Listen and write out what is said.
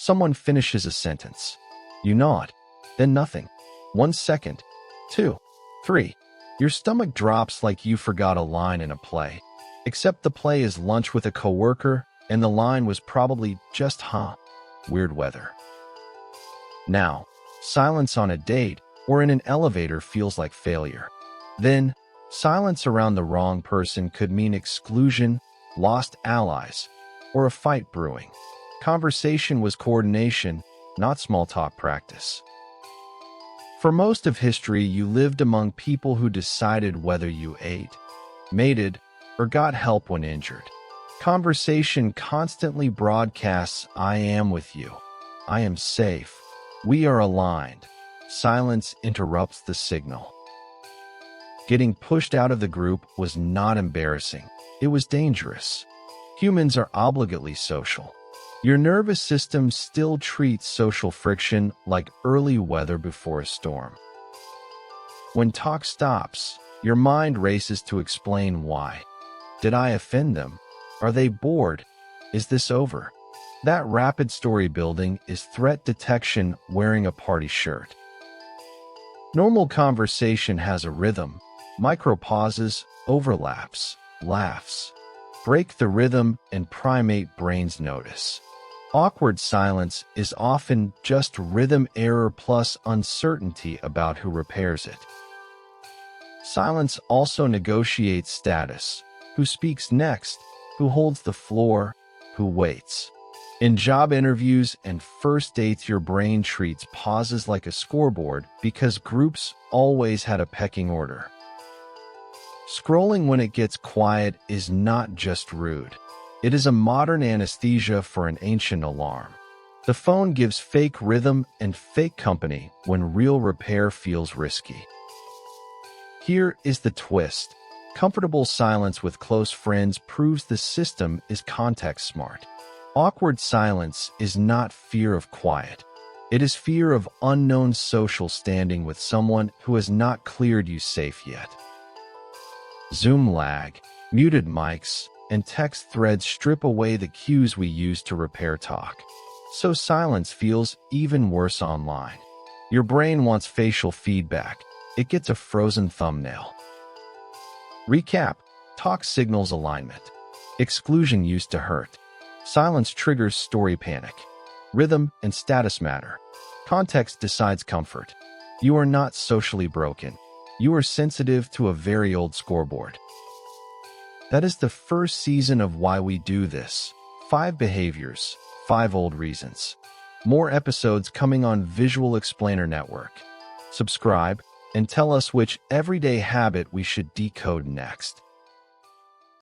Someone finishes a sentence. You nod. Then nothing. 1 second. 2. 3. Your stomach drops like you forgot a line in a play. Except the play is lunch with a coworker, and the line was probably just, huh? Weird weather. Now, silence on a date or in an elevator feels like failure. Then, silence around the wrong person could mean exclusion, lost allies, or a fight brewing. Conversation was coordination, not small talk practice. For most of history, you lived among people who decided whether you ate, mated, or got help when injured. Conversation constantly broadcasts, I am with you. I am safe. We are aligned. Silence interrupts the signal. Getting pushed out of the group was not embarrassing. It was dangerous. Humans are obligately social. Your nervous system still treats social friction like early weather before a storm. When talk stops, your mind races to explain why. Did I offend them? Are they bored? Is this over? That rapid story building is threat detection wearing a party shirt. Normal conversation has a rhythm, micro-pauses, overlaps, laughs. Break the rhythm and primate brains notice. Awkward silence is often just rhythm error plus uncertainty about who repairs it. Silence also negotiates status. Who speaks next? Who holds the floor? Who waits? In job interviews and first dates, your brain treats pauses like a scoreboard because groups always had a pecking order. Scrolling when it gets quiet is not just rude. It is a modern anesthesia for an ancient alarm. The phone gives fake rhythm and fake company when real repair feels risky. Here is the twist. Comfortable silence with close friends proves the system is context smart. Awkward silence is not fear of quiet. It is fear of unknown social standing with someone who has not cleared you safe yet. Zoom lag, muted mics, and text threads strip away the cues we use to repair talk. So silence feels even worse online. Your brain wants facial feedback. It gets a frozen thumbnail. Recap: talk signals alignment. Exclusion used to hurt. Silence triggers story panic. Rhythm and status matter. Context decides comfort. You are not socially broken. You are sensitive to a very old scoreboard. That is the first season of Why We Do This. 5 behaviors, 5 old reasons. More episodes coming on Visual Explainer Network. Subscribe and tell us which everyday habit we should decode next.